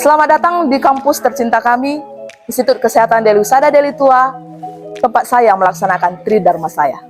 Selamat datang di kampus tercinta kami, Institut Kesehatan Deli Husada Deli Tua, tempat saya melaksanakan Tridharma saya.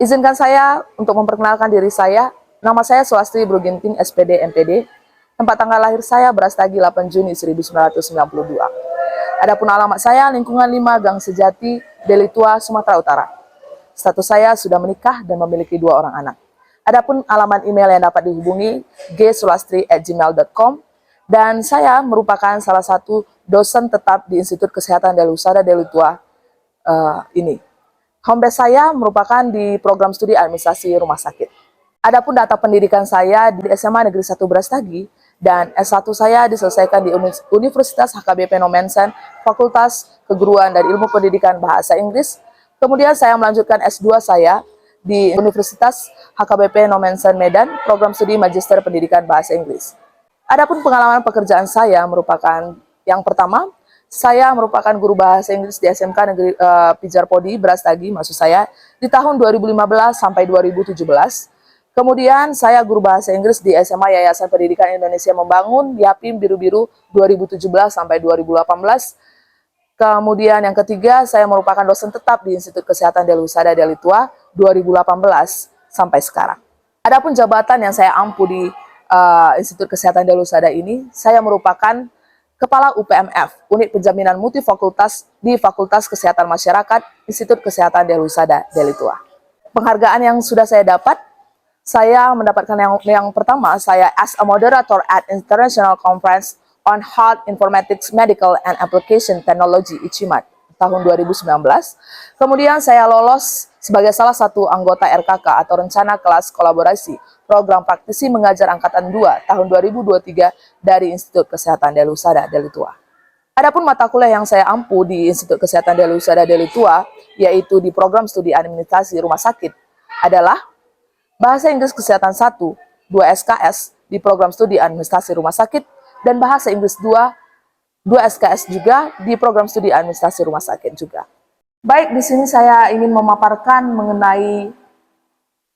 Izinkan saya untuk memperkenalkan diri saya. Nama saya Swastri Bruginting, SPD, MPD. Tempat tanggal lahir saya Brastagi 8 Juni 1992. Adapun alamat saya lingkungan 5 Gang Sejati, Deli Tua, Sumatera Utara. Status saya sudah menikah dan memiliki 2 orang anak. Adapun alamat email yang dapat dihubungi gsulastri@gmail.com, dan saya merupakan salah satu dosen tetap di Institut Kesehatan Deli Husada Deli Tua ini. Home base saya merupakan di program studi administrasi rumah sakit. Adapun data pendidikan saya di SMA Negeri 1 Brastagi, dan S1 saya diselesaikan di Universitas HKBP Nomensen, Fakultas Keguruan dan Ilmu Pendidikan Bahasa Inggris. Kemudian saya melanjutkan S2 saya di Universitas HKBP Nomensen Medan, program studi Magister Pendidikan Bahasa Inggris. Adapun pengalaman pekerjaan saya merupakan yang pertama, saya merupakan guru bahasa Inggris di SMK Negeri Pijar Podi, Brastagi, maksud saya, di tahun 2015 sampai 2017. Kemudian saya guru bahasa Inggris di SMA Yayasan Pendidikan Indonesia Membangun, Yapim Biru-Biru 2017 sampai 2018. Kemudian yang ketiga, saya merupakan dosen tetap di Institut Kesehatan Deli Husada Deli Tua 2018 sampai sekarang. Adapun jabatan yang saya ampu di Institut Kesehatan Deli Husada ini, saya merupakan Kepala UPMF, Unit Penjaminan Multifakultas di Fakultas Kesehatan Masyarakat, Institut Kesehatan Deli Husada Deli Tua. Penghargaan yang sudah saya dapat, saya mendapatkan yang pertama, saya as a moderator at International Conference on Health Informatics Medical and Application Technology ICIMAT tahun 2019. Kemudian saya lolos sebagai salah satu anggota RKK atau Rencana Kelas Kolaborasi Program Praktisi Mengajar Angkatan 2 tahun 2023 dari Institut Kesehatan Deli Husada Deli Tua. Adapun mata kuliah yang saya ampu di Institut Kesehatan Deli Husada Deli Tua, yaitu di program studi administrasi rumah sakit, adalah Bahasa Inggris Kesehatan 1, 2 SKS di program studi administrasi rumah sakit, dan Bahasa Inggris 2 SKS juga di program studi administrasi rumah sakit juga. Baik, di sini saya ingin memaparkan mengenai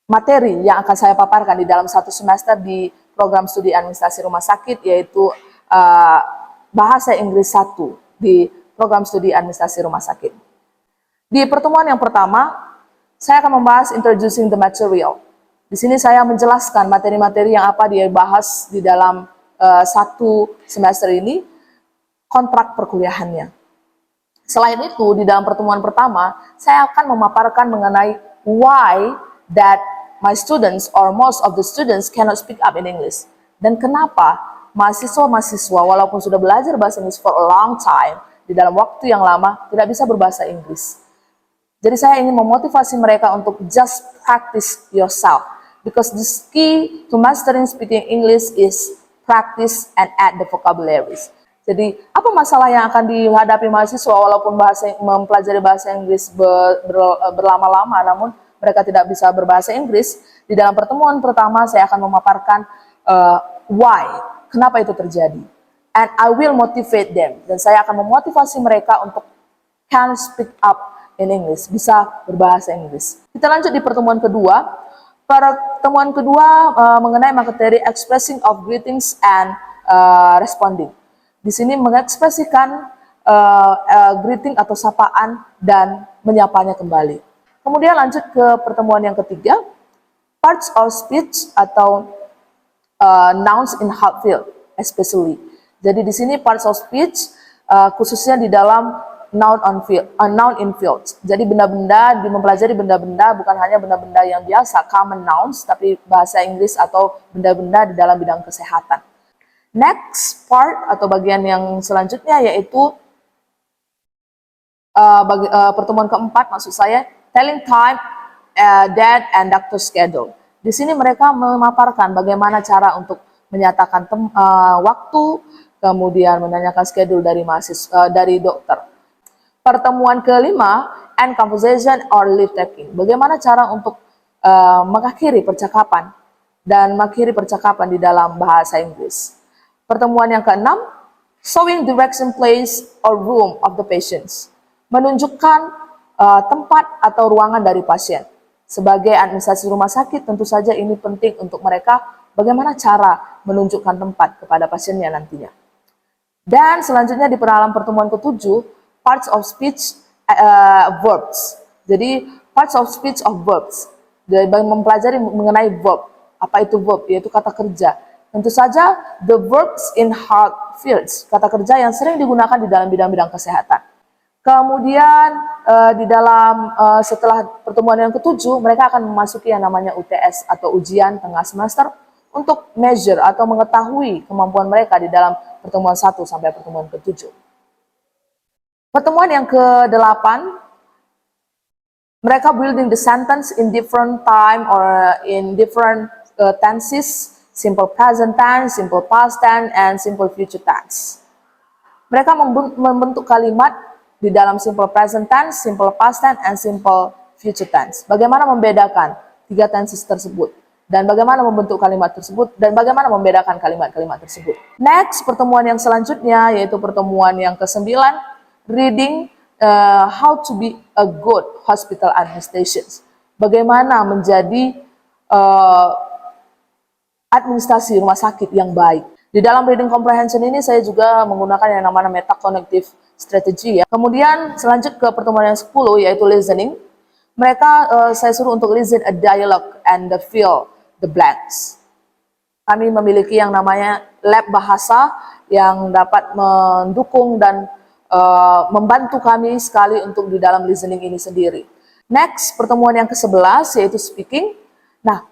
materi yang akan saya paparkan di dalam 1 semester di program studi administrasi rumah sakit, yaitu Bahasa Inggris 1 di program studi administrasi rumah sakit. Di pertemuan yang pertama, saya akan membahas introducing the material. Di sini saya menjelaskan materi-materi yang apa dibahas di dalam 1 semester ini, kontrak perkuliahannya. Selain itu, di dalam pertemuan pertama, saya akan memaparkan mengenai why that my students or most of the students cannot speak up in English. Dan kenapa mahasiswa-mahasiswa walaupun sudah belajar bahasa Inggris for a long time, di dalam waktu yang lama, tidak bisa berbahasa Inggris. Jadi saya ingin memotivasi mereka untuk just practice yourself. Because the key to mastering speaking English is practice and add the vocabularies. Jadi, apa masalah yang akan dihadapi mahasiswa walaupun mempelajari bahasa Inggris berlama-lama, namun mereka tidak bisa berbahasa Inggris? Di dalam pertemuan pertama, saya akan memaparkan why, kenapa itu terjadi. And I will motivate them. Dan saya akan memotivasi mereka untuk can speak up in English, bisa berbahasa Inggris. Kita lanjut di pertemuan kedua. Pertemuan kedua mengenai materi expressing of greetings and responding. Di sini mengekspresikan greeting atau sapaan dan menyapanya kembali. Kemudian lanjut ke pertemuan yang ketiga, parts of speech atau nouns in health field, especially. Jadi di sini parts of speech khususnya di dalam noun in fields. Jadi benda-benda, mempelajari benda-benda bukan hanya benda-benda yang biasa, common nouns, tapi bahasa Inggris atau benda-benda di dalam bidang kesehatan. Next part atau bagian yang selanjutnya yaitu pertemuan keempat, maksud saya, telling time, date, and doctor schedule. Di sini mereka memaparkan bagaimana cara untuk menyatakan waktu, kemudian menanyakan schedule dari mahasiswa, dari dokter. Pertemuan kelima, end conversation or leave taking. Bagaimana cara untuk mengakhiri percakapan dan mengakhiri percakapan di dalam bahasa Inggris. Pertemuan yang keenam, showing direction, place or room of the patients. Menunjukkan tempat atau ruangan dari pasien. Sebagai administrasi rumah sakit, tentu saja ini penting untuk mereka bagaimana cara menunjukkan tempat kepada pasiennya nantinya. Dan selanjutnya di dalam pertemuan ketujuh, parts of speech verbs. Jadi parts of speech of verbs. Jadi mempelajari mengenai verb. Apa itu verb? Yaitu kata kerja. Tentu saja the verbs in hard fields. Kata kerja yang sering digunakan di dalam bidang-bidang kesehatan. Kemudian di dalam setelah pertemuan yang ketujuh, mereka akan memasuki yang namanya UTS atau ujian tengah semester untuk measure atau mengetahui kemampuan mereka di dalam pertemuan 1 sampai pertemuan ke-7. Pertemuan yang ke-8, mereka building the sentence in different time or in different tenses, simple present tense, simple past tense, and simple future tense. Mereka membentuk kalimat di dalam simple present tense, simple past tense, and simple future tense. Bagaimana membedakan tiga tenses tersebut? Dan bagaimana membentuk kalimat tersebut? Dan bagaimana membedakan kalimat-kalimat tersebut? Next, pertemuan yang selanjutnya, yaitu pertemuan yang ke-9, reading how to be a good hospital administration. Bagaimana menjadi administrasi rumah sakit yang baik. Di dalam reading comprehension ini saya juga menggunakan yang namanya meta-cognitive strategy ya. Kemudian selanjut ke pertemuan yang 10 yaitu listening. Mereka saya suruh untuk listen a dialogue and fill the blanks. Kami memiliki yang namanya lab bahasa yang dapat mendukung dan membantu kami sekali untuk di dalam listening ini sendiri. Next, pertemuan yang ke-11 yaitu speaking. Nah,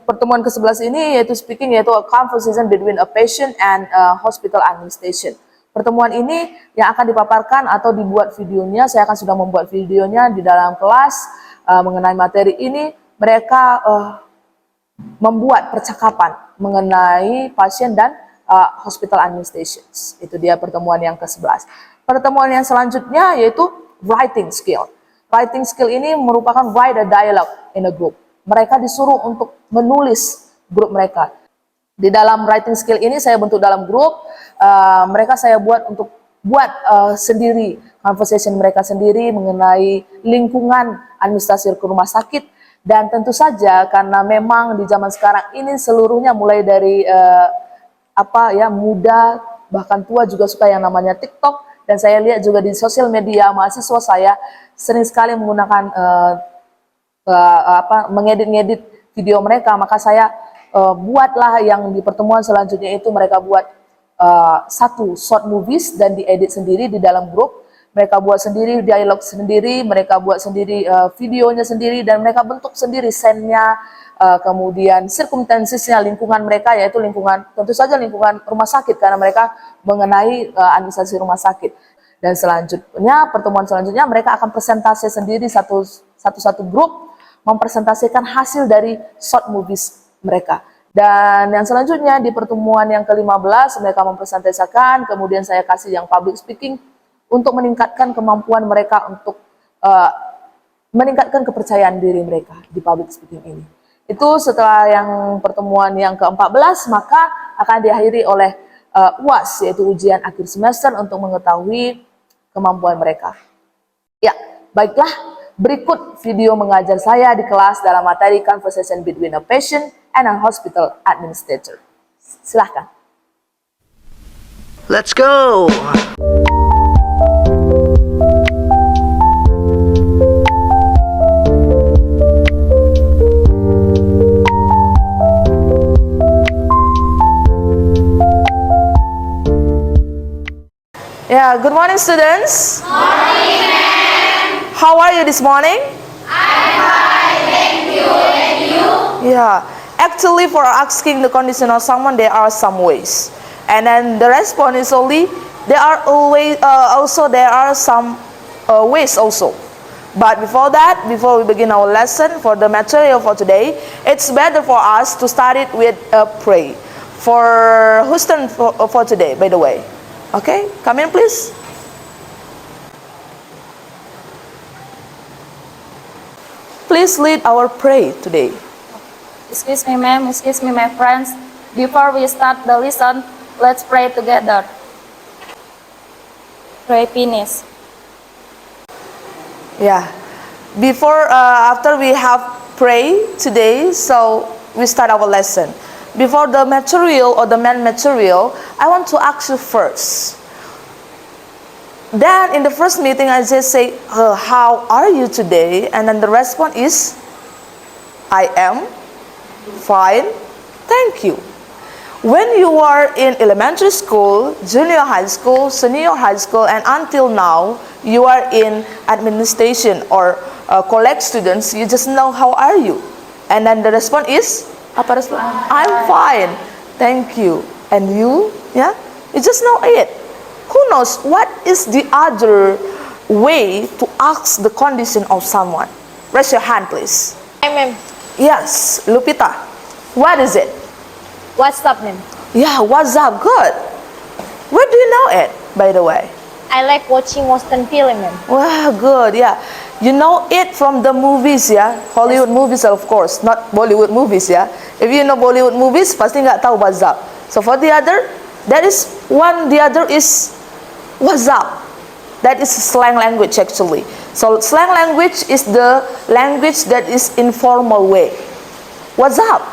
pertemuan ke-11 ini yaitu speaking, yaitu a conversation between a patient and hospital administration. Pertemuan ini yang akan dipaparkan atau dibuat videonya, saya akan sudah membuat videonya di dalam kelas mengenai materi ini. Mereka membuat percakapan mengenai pasien dan hospital administrations. Itu dia pertemuan yang ke-11. Pertemuan yang selanjutnya yaitu writing skill. Writing skill ini merupakan write a dialogue in a group. Mereka disuruh untuk menulis grup mereka. Di dalam writing skill ini saya bentuk dalam grup, mereka saya buat untuk buat sendiri conversation mereka sendiri mengenai lingkungan administrasi rumah sakit. Dan tentu saja karena memang di zaman sekarang ini seluruhnya mulai dari muda bahkan tua juga suka yang namanya TikTok. Dan saya lihat juga di sosial media mahasiswa saya sering sekali menggunakan mengedit-ngedit video mereka. Maka saya buatlah yang di pertemuan selanjutnya itu mereka buat satu short movies dan diedit sendiri di dalam grup. Mereka buat sendiri dialog sendiri, mereka buat sendiri videonya sendiri, dan mereka bentuk sendiri scene-nya, kemudian circumstances-nya, lingkungan mereka, yaitu lingkungan, tentu saja lingkungan rumah sakit, karena mereka mengenai administrasi rumah sakit. Dan selanjutnya, pertemuan selanjutnya, mereka akan presentasi sendiri satu grup, mempresentasikan hasil dari short movies mereka. Dan yang selanjutnya, di pertemuan yang ke-15, mereka mempresentasikan, kemudian saya kasih yang public speaking, untuk meningkatkan kemampuan mereka untuk meningkatkan kepercayaan diri mereka di public speaking ini. Itu setelah yang pertemuan yang ke-14, maka akan diakhiri oleh UAS, yaitu ujian akhir semester untuk mengetahui kemampuan mereka. Ya, baiklah, berikut video mengajar saya di kelas dalam materi Conversation Between a Patient and a Hospital Administrator. Silahkan. Let's go! Yeah, good morning, students. Morning, ma'am. How are you this morning? I'm fine, thank you. And you? Yeah, actually, for asking the condition of someone, there are some ways, and then the response is only there are always there are some ways also. But before that, before we begin our lesson for the material for today, it's better for us to start it with a pray. For whose turn for today, by the way? Okay, come in please. Please lead our pray today. Excuse me, ma'am. Excuse me, my friends. Before we start the lesson, let's pray together. Pray, finish. Yeah. After we have pray today, so we start our lesson. Before the material or the main material, I want to ask you first. Then in the first meeting, I just say, how are you today? And then the response is, I am fine, thank you. When you are in elementary school, junior high school, senior high school, and until now, you are in administration or college students, you just know how are you. And then the response is, apa respon? I'm fine, thank you. And you, yeah, you just know it. Who knows what is the other way to ask the condition of someone? Raise your hand, please. Hi, ma'am. Yes, Lupita. What is it? What's up, ma'am? Yeah, what's up? Good. Where do you know it, by the way? I like watching Western film, ma'am. Wow, good. Yeah, you know it from the movies, yeah, Hollywood movies, of course, not Bollywood movies, yeah. If you know Bollywood movies, pasti nggak tahu what's up. So for the other, that is one. The other is what's up. That is slang language actually. So slang language is the language that is informal way. What's up?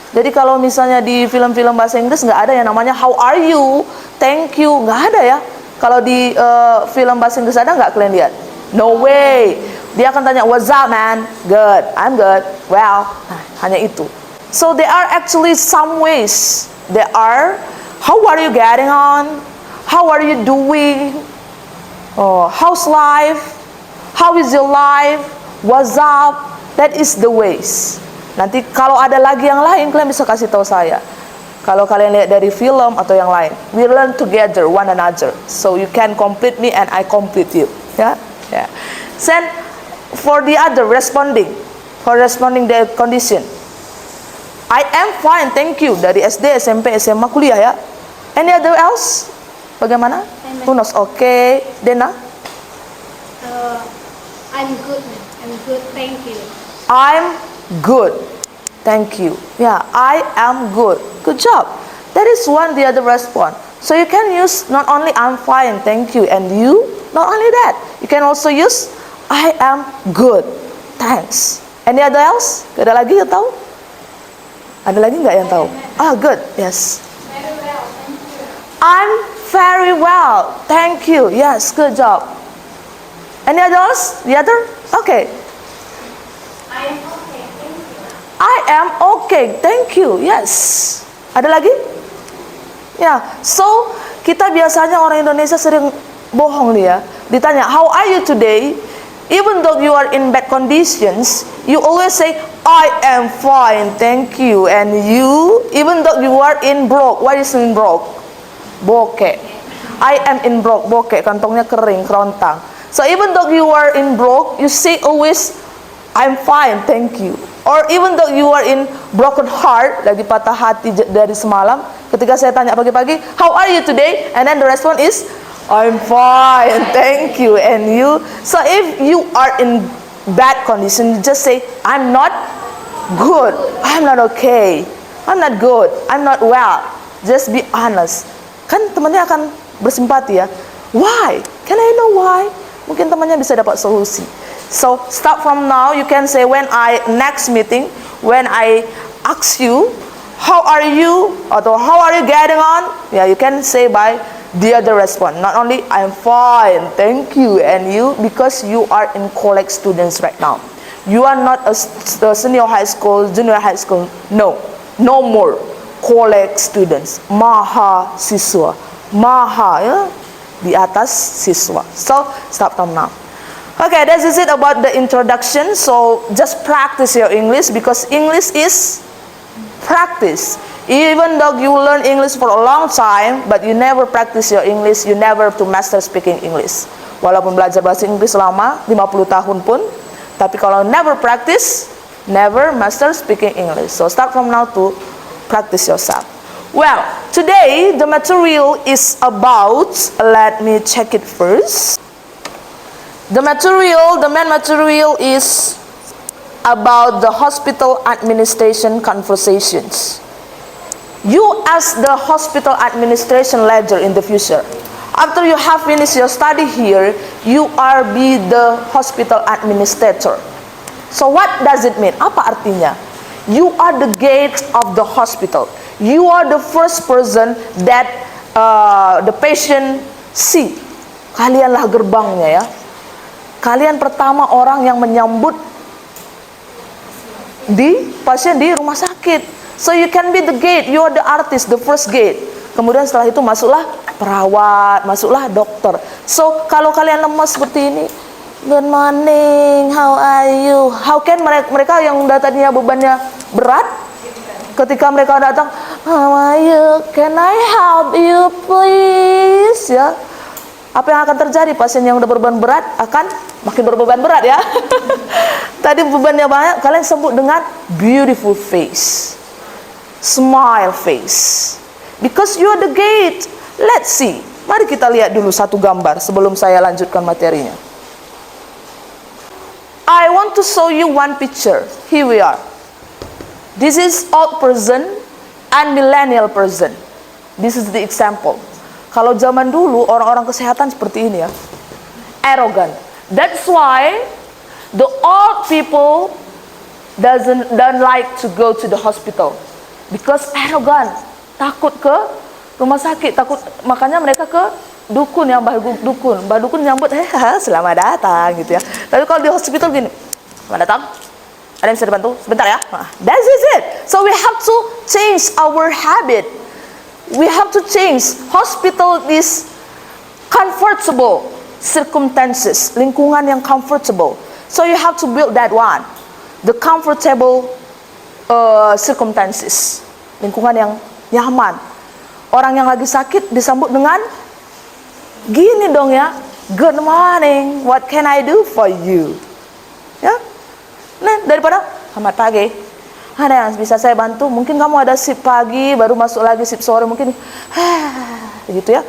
Jadi kalau misalnya di film-film bahasa Inggris nggak ada yang namanya how are you, thank you, nggak ada ya. Kalau di film bahasa Inggris ada nggak kalian lihat? No way. Dia akan tanya what's up man? Good, I'm good. Well, nah, hanya itu. So there are actually some ways. There are how are you getting on? How are you doing? Oh, how's life? How is your life? What's up? That is the ways. Nanti kalau ada lagi yang lain, kalian bisa kasih tahu saya. Kalau kalian lihat dari film atau yang lain, we learn together one another. So you can complete me and I complete you. Yeah, yeah. Then for the other responding the condition. I am fine, thank you. Dari SD, SMP, SMA, kuliah ya. Any other else? Bagaimana? Who knows? Okay, Dena? I'm good, ma'am. I'm good, thank you. I'm good, thank you. Yeah, I am good. Good job. That is one the other response. So you can use not only I'm fine, thank you, and you. Not only that, you can also use I am good, thanks. Any other else? Ada lagi yang tahu? Ada lagi nggak yang tahu? Ah, good. Yes. Very well, thank you. I'm very well, thank you. Yes, good job. Any others? The other? Okay. I am okay, thank you. I am okay, thank you. Yes. Ada lagi? Ya, so kita biasanya orang Indonesia sering bohong nih ya. Ditanya, how are you today? Even though you are in bad conditions, you always say, I am fine, thank you. And you, even though you are in broke, what is in broke? Bokeh. I am in broke, bokeh, kantongnya kering, kerontang. So even though you are in broke, you say always, I'm fine, thank you. Or even though you are in broken heart, lagi patah hati dari semalam, ketika saya tanya pagi-pagi, how are you today? And then the response is, I'm fine, thank you. And you, so if you are in bad condition, you just say, I'm not good, I'm not okay, I'm not good, I'm not well. Just be honest. Kan temannya akan bersimpati ya. Why? Can I know why? Mungkin temannya bisa dapat solusi. So start from now, you can say next meeting, when I ask you, how are you? Atau how are you getting on? Yeah, you can say by the other response. Not only I'm fine, thank you, and you, because you are in college students right now. You are not a senior high school, junior high school. No, no more college students. Maha siswa, maha ya, di atas siswa. So start from now. Okay, that is it about the introduction. So just practice your English, because English is practice. Even though you learn English for a long time, but you never practice your English, you never to master speaking English. Walaupun belajar bahasa Inggris selama 50 tahun pun, tapi kalau never practice, never master speaking English. So start from now to practice yourself. Well, today the material is about, let me check it first. The main material is about the hospital administration conversations. You as the hospital administration leader in the future. After you have finished your study here, you are be the hospital administrator. So what does it mean? Apa artinya? You are the gate of the hospital. You are the first person that the patient see. Kalianlah gerbangnya ya. Kalian pertama orang yang menyambut pasien di rumah sakit. So you can be the gate. You are the artist, the first gate. Kemudian setelah itu masuklah perawat, masuklah dokter. So kalau kalian lemas seperti ini, good morning, how are you? How can mereka yang tadinya bebannya berat, ketika mereka datang, how are you? Can I help you please? Ya, apa yang akan terjadi? Pasien yang udah berbeban berat akan makin berbeban berat ya. Tadi bebannya banyak, kalian sebut dengan beautiful face, smile face, because you are the gate. Let's see. Mari kita lihat dulu satu gambar sebelum saya lanjutkan materinya. I want to show you one picture. Here we are. This is old person and millennial person. This is the example. Kalau zaman dulu orang-orang kesehatan seperti ini ya, arrogant. That's why the old people don't like to go to the hospital because arrogant, takut ke rumah sakit, takut, makanya mereka ke dukun, yang mbah dukun nyambut, selamat datang gitu ya. Tapi kalau di hospital gini, selamat datang, ada yang bisa dibantu sebentar ya. That is it. So we have to change our habit. We have to change. Hospital is comfortable circumstances, lingkungan yang comfortable. So you have to build that one, the comfortable circumstances, lingkungan yang nyaman. Orang yang lagi sakit disambut dengan gini dong ya, good morning, what can I do for you? Ya, nah daripada selamat pagi, ada yang bisa saya bantu? Mungkin kamu ada shift pagi, baru masuk lagi shift sore, mungkin gitu ya.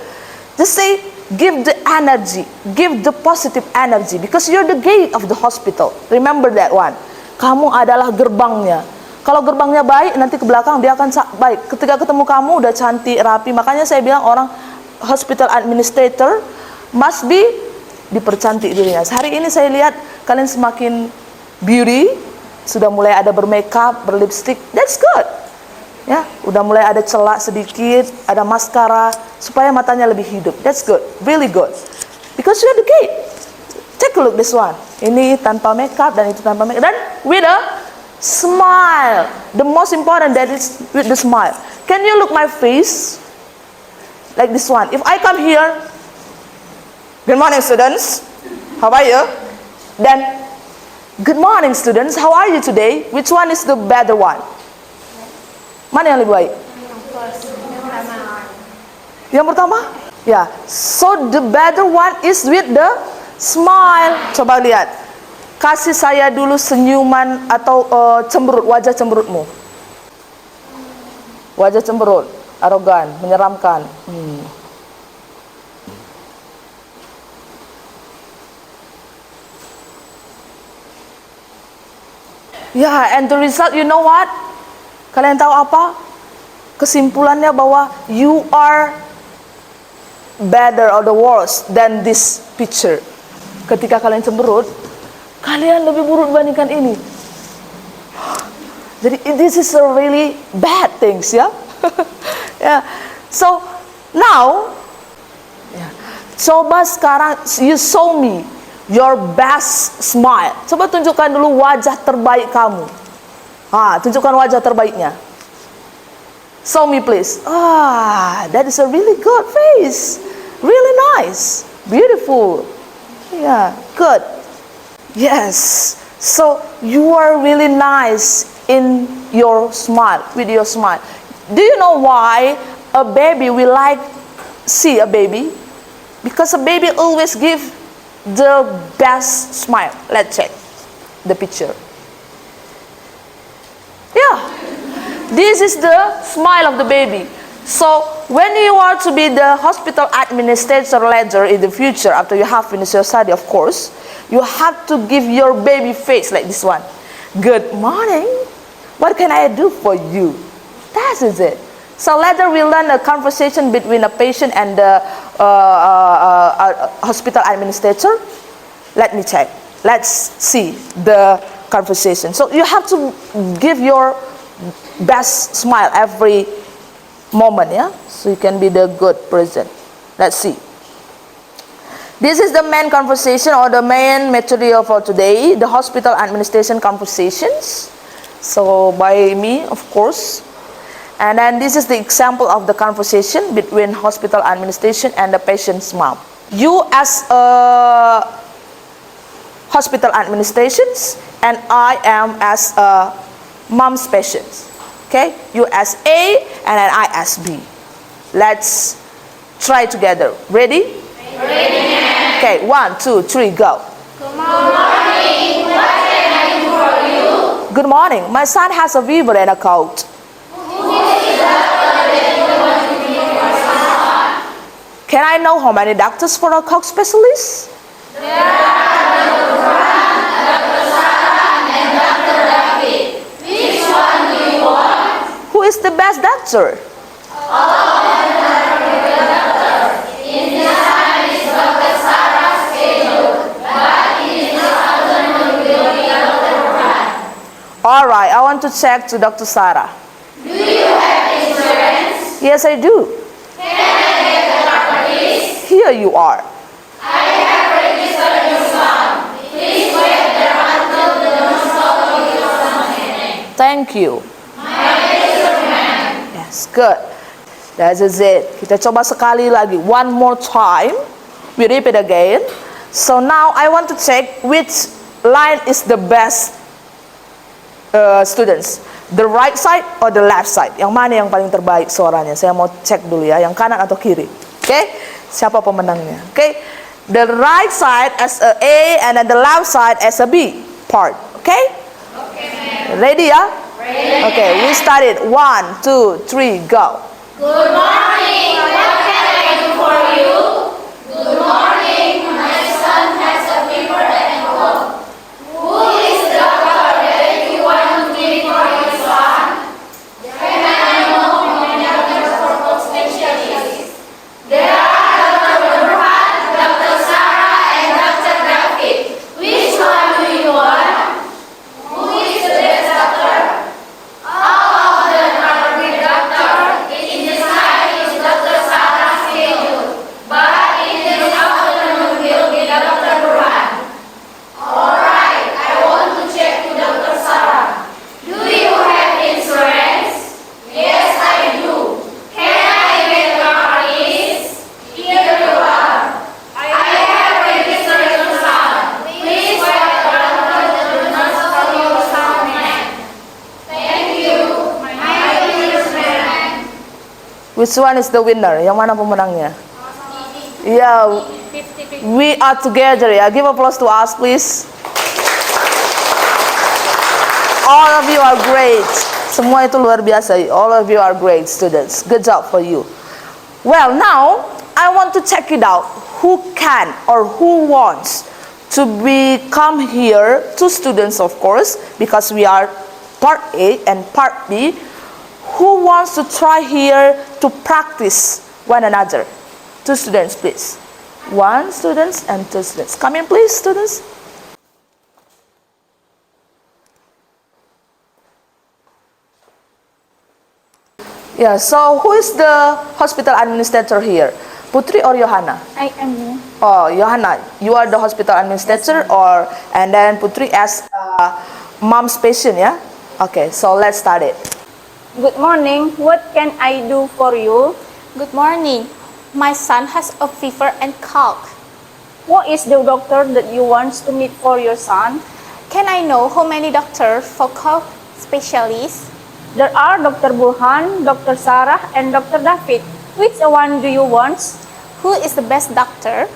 Just say, give the energy, give the positive energy, because you're the gate of the hospital. Remember that one. Kamu adalah gerbangnya. Kalau gerbangnya baik, nanti ke belakang dia akan baik. Ketika ketemu kamu udah cantik, rapi. Makanya saya bilang orang hospital administrator must be dipercantik dirinya. Hari ini saya lihat kalian semakin beauty, sudah mulai ada bermakeup, berlipstick. That's good. Ya, udah mulai ada celak sedikit, ada maskara supaya matanya lebih hidup. That's good, really good. Because you're the gate. Take a look this one. Ini tanpa makeup dan itu tanpa makeup dan with a smile. The most important that is with the smile. Can you look my face? Like this one. If I come here, good morning students, how are you? Then, good morning students, how are you today? Which one is the better one? Mana yang lebih baik? Yang pertama? Ya. So the better one is with the smile. Coba lihat. Kasih saya dulu senyuman atau cemberut, wajah cemberutmu. Wajah cemberut, arogan, menyeramkan. Yeah, and the result, you know what? Kalian tahu apa? Kesimpulannya bahwa you are better or the worse than this picture. Ketika kalian cemberut, kalian lebih buruk dibandingkan ini. Jadi this is a really bad things ya. Yeah. So now, coba sekarang you show me your best smile. Coba tunjukkan dulu wajah terbaik kamu. Tunjukkan wajah terbaiknya. Show me please. That is a really good face. Really nice. Beautiful. Yeah, good. Yes. So you are really nice in your smile, with your smile. Do you know why a baby will like see a baby? Because a baby always give the best smile. Let's check the picture. Yeah. This is the smile of the baby. So when you are to be the hospital administrator later in the future, after you have finished your study, of course, you have to give your baby face like this one. Good morning. What can I do for you? That is it. So later we learn a conversation between a patient and the hospital administrator. Let me check. Let's see the conversation. So you have to give your best smile every moment, yeah? So you can be the good person. Let's see. This is the main conversation or the main material for today, the hospital administration conversations. So by me, of course. And then this is the example of the conversation between hospital administration and the patient's mom. You as a hospital administrations and I am as a mom's patient. Okay, you as A and then I as B. Let's try together. Ready? Ready. Okay, 1, 2, 3, go. Good morning. What can I do for you? Good morning. My son has a fever and a cold. Can I know how many doctors for a cold specialist? There are Dr. Burhan, Dr. Sarah, and Dr. David. Which one do you want? Who is the best doctor? All of them are good doctors. In this time is Dr. Sarah's schedule, but in this afternoon will be Dr. Burhan. All right, I want to check to Dr. Sarah. Do you have insurance? Yes, I do. Can I get the card, please? Here you are. I have registered your son. Please wait there until the nurse calls your son's name. Thank you. My pleasure, ma'am. Yes, good. That is it. Kita coba sekali lagi. One more time. We repeat again. So now I want to check which line is the best students. The right side or the left side? Yang mana yang paling terbaik suaranya? Saya mau cek dulu ya, yang kanan atau kiri. Oke? Siapa pemenangnya? Oke? The right side as a A and then the left side as a B part. Oke? Ready ya? Ready. Okay, we started. 1, 2, 3, go. Good morning. What can I do for you? Good morning. My son has a fever and a cold. Who is the doctor that you want to give for your son? Can I know how many doctors for cold specialists? There are Dr. Burhan, Dr. Sarah, and Dr. David. Which one do you want? Who is the best doctor? All of them are good doctors. In this time is Dr. Sarah's schedule, but in this afternoon will be Dr. Burhan. Alright, I want to check to Dr. Sarah. Do you have insurance? Yes, I do. Can I get the card, please? Here you are. I have registered your son. Please wait until the nurse calls your son's name. Thank you. My pleasure, ma'am. Which one is the winner? Yang mana pemenangnya? Yeah, we are together ya. Give applause to us, please. All of you are great. Semua itu luar biasa. All of you are great students. Good job for you. Well, now I want to check it out. Who can or who wants to come here? 2 students, of course, because we are part A and part B. Who wants to try here to practice one another? 2 students, please. 1 student and 2 students. Come in, please, students. Yeah, so who is the hospital administrator here? Putri or Johanna? I am. Oh, Johanna, you are the hospital administrator, or and then Putri as mom's patient, yeah? Okay, so let's start it. Good morning. What can I do for you? Good morning. My son has a fever and cold. Who is the doctor that you want to meet for your son? Can I know how many doctors for cold specialists? There are Dr. Burhan, Dr. Sarah, and Dr. David. Which one do you want? Who is the best doctor?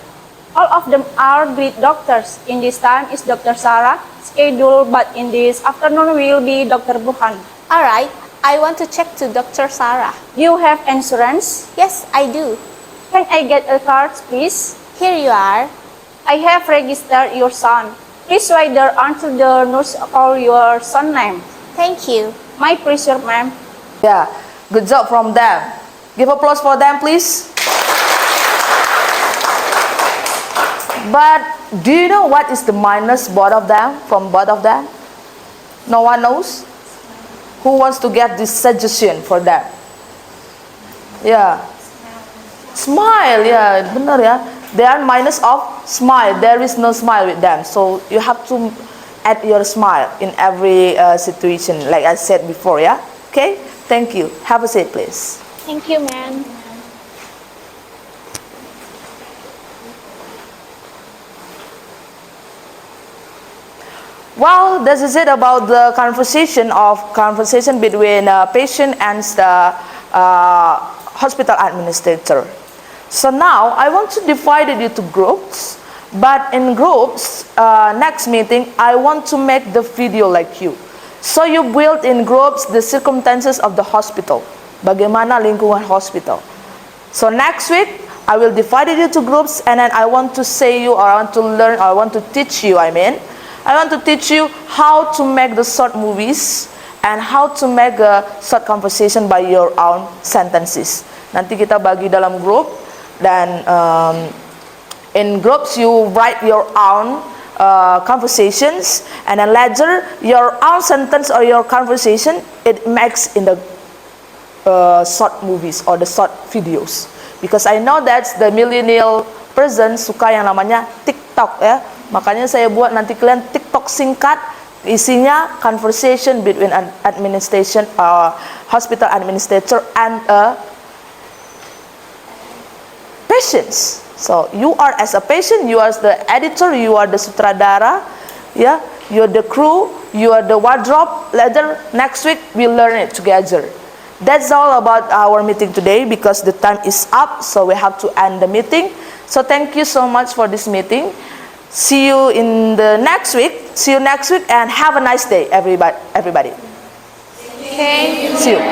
All of them are great doctors. In this time is Dr. Sarah schedule, but in this afternoon will be Dr. Burhan. Alright, I want to check to Dr. Sarah. You have insurance? Yes, I do. Can I get a card, please? Here you are. I have registered your son. Please wait there until the nurse call your son name. Thank you. My pleasure, ma'am. Yeah, good job from them. Give applause for them, please. But do you know what is the minus both of them, from both of them? No one knows? Who wants to get this suggestion for them? Yeah. Smile, yeah, benar ya. They are minus of smile. There is no smile with them. So you have to add your smile in every situation, like I said before, yeah? Okay, thank you. Have a seat, please. Thank you, ma'am. Well, this is it about the conversation between patient and the hospital administrator. So now I want to divide it into groups, but in groups, next meeting, I want to make the video like you. So you build in groups the circumstances of the hospital. Bagaimana lingkungan hospital. So next week, I will divide it into groups, and then I want to say you, or I want to learn, or I want to teach you, I want to teach you how to make the short movies and how to make a short conversation by your own sentences. Nanti kita bagi dalam grup, dan in groups you write your own conversations, and then later your own sentence or your conversation it makes in the short movies or the short videos. Because I know that the millennial person suka yang namanya TikTok ya. Makanya saya buat nanti kalian TikTok singkat, isinya conversation between an administration, hospital administrator and patients. So you are as a patient, you are the editor, you are the sutradara, yeah, you are the crew, you are the wardrobe. Later next week we learn it together. That's all about our meeting today because the time is up, so we have to end the meeting. So thank you so much for this meeting. See you in the next week. See you next week and have a nice day, everybody. Thank you. See you.